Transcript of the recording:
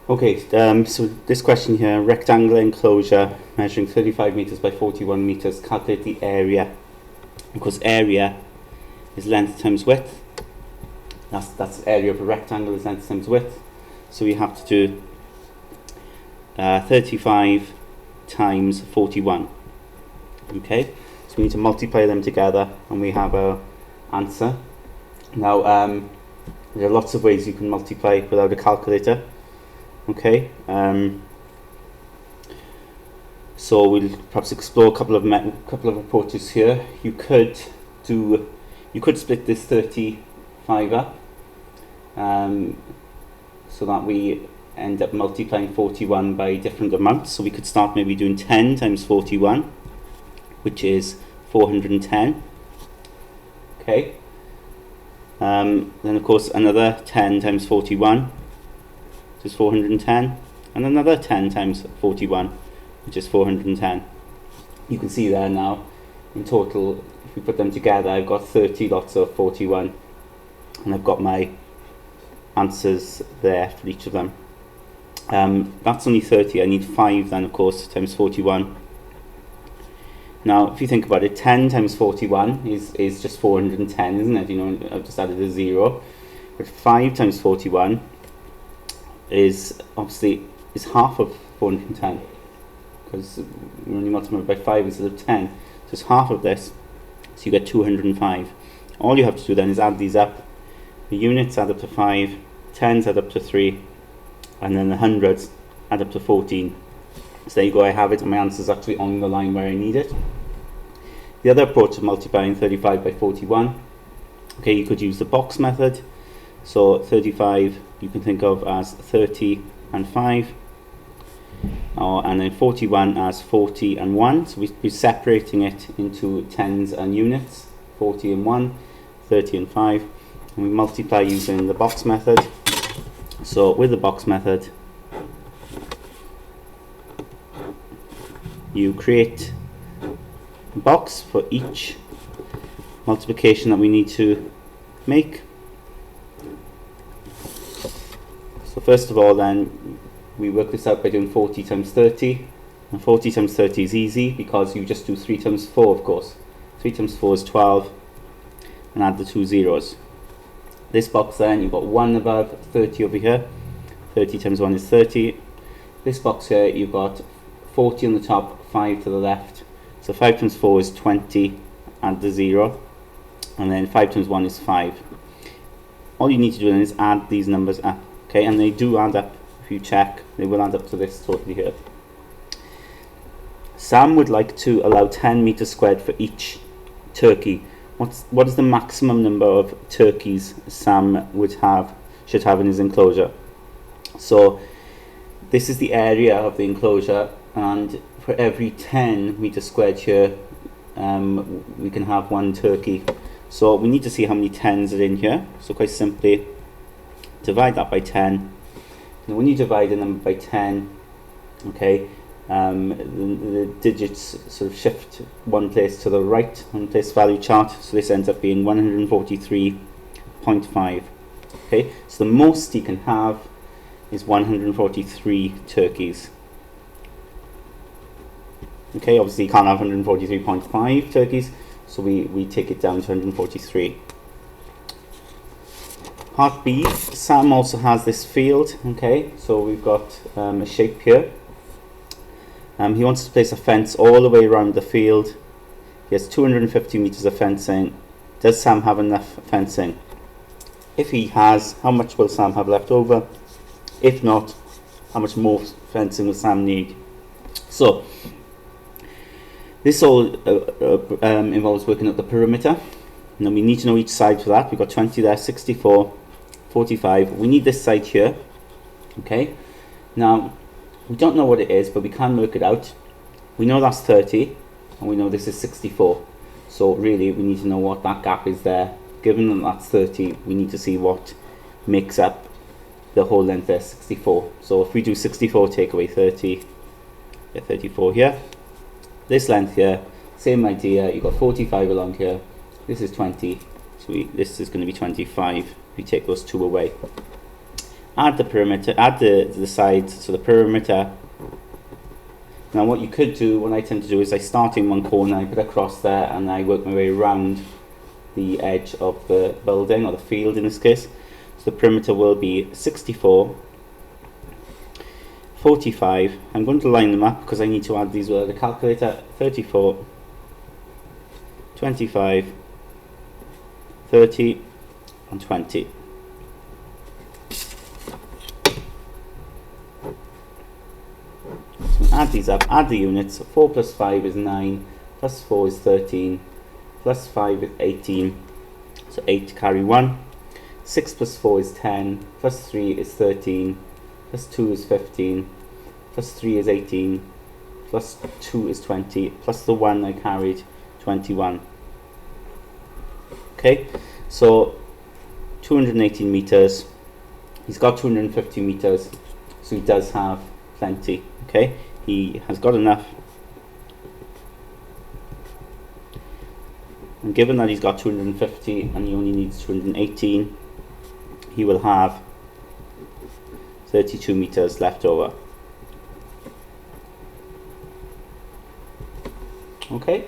Okay, so this question here, rectangular enclosure measuring 35 meters by 41 meters, calculate the area. Because area is length times width. That's area of a rectangle is length times width. So we have to do 35 times 41. Okay, so we need to multiply them together and we have our answer. Now, there are lots of ways you can multiply without a calculator. Okay, so we'll perhaps explore a couple of approaches here. You could split this 35 up, so that we end up multiplying 41 by different amounts. So we could start maybe doing 10 times 41, which is 410. Okay. Then of course another 10 times 41, which is 410, and another 10 times 41, which is 410. You can see there now, in total, if we put them together, I've got 30 lots of 41, and I've got my answers there for each of them. That's only 30, I need 5 then, of course, times 41. Now, if you think about it, 10 times 41 is just 410, isn't it? You know, I've just added a 0. But 5 times 41 is obviously half of 410, because we're only multiplying by 5 instead of 10. So it's half of this, so you get 205. All you have to do then is add these up. The units add up to 5, tens add up to 3, and then the hundreds add up to 14. So there you go, I have it, and my answer is actually on the line where I need it. The other approach of multiplying 35 by 41, okay, you could use the box method. So 35 you can think of as 30 and 5, and then 41 as 40 and 1. So we're separating it into tens and units, 40 and 1, 30 and 5, and we multiply using the box method. So with the box method, you create a box for each multiplication that we need to make. So first of all then, we work this out by doing 40 times 30. And 40 times 30 is easy because you just do 3 times 4, of course. 3 times 4 is 12, and add the 2 zeros. This box then, you've got 1 above, 30 over here. 30 times 1 is 30. This box here, you've got 40 on the top, 5 to the left. So 5 times 4 is 20, add the 0. And then 5 times 1 is 5. All you need to do then is add these numbers up. Okay, and they do add up. If you check, they will add up to this totally here. Sam would like to allow 10 meters squared for each turkey. What is the maximum number of turkeys Sam should have in his enclosure? So this is the area of the enclosure, and for every 10 meters squared here, we can have 1 turkey. So we need to see how many tens are in here. So quite simply, divide that by 10. And when you divide a number by 10, okay, the digits sort of shift one place to the right, one place value chart. So this ends up being 143.5. Okay, so the most you can have is 143 turkeys. Okay, obviously you can't have 143.5 turkeys, so we take it down to 143. Part B, Sam also has this field. Okay, so we've got a shape here. He wants to place a fence all the way around the field. He has 250 meters of fencing. Does Sam have enough fencing? If he has, how much will Sam have left over? If not, how much more fencing will Sam need? So this all involves working out the perimeter. Now we need to know each side for that. We've got 20 there, 64, 45. We need this side here. Okay. Now we don't know what it is, but we can work it out. We know that's 30, and we know this is 64. So really, we need to know what that gap is there. Given that that's 30, we need to see what makes up the whole length there, 64. So if we do 64, take away 30, get 34 here. This length here, same idea. You've got 45 along here. This is 20, so this is going to be 25. We take those 2 away. add the perimeter, add the sides, so the perimeter. Now what you could do, what I tend to do is I start in one corner, I put a cross there, and I work my way around the edge of the building, or the field in this case. So the perimeter will be 64, 45, I'm going to line them up because I need to add these with the calculator, 34, 25, 30, and 20. Add these up, add the units. 4 plus 5 is 9, plus 4 is 13, plus 5 is 18, so 8 carry 1. 6 plus 4 is 10, plus 3 is 13, plus 2 is 15, plus 3 is 18, plus 2 is 20, plus the 1 I carried, 21. Okay, so 218 meters. He's got 250 meters, so he does have plenty. Okay, he has got enough. And given that he's got 250 and he only needs 218, he will have 32 meters left over. Okay.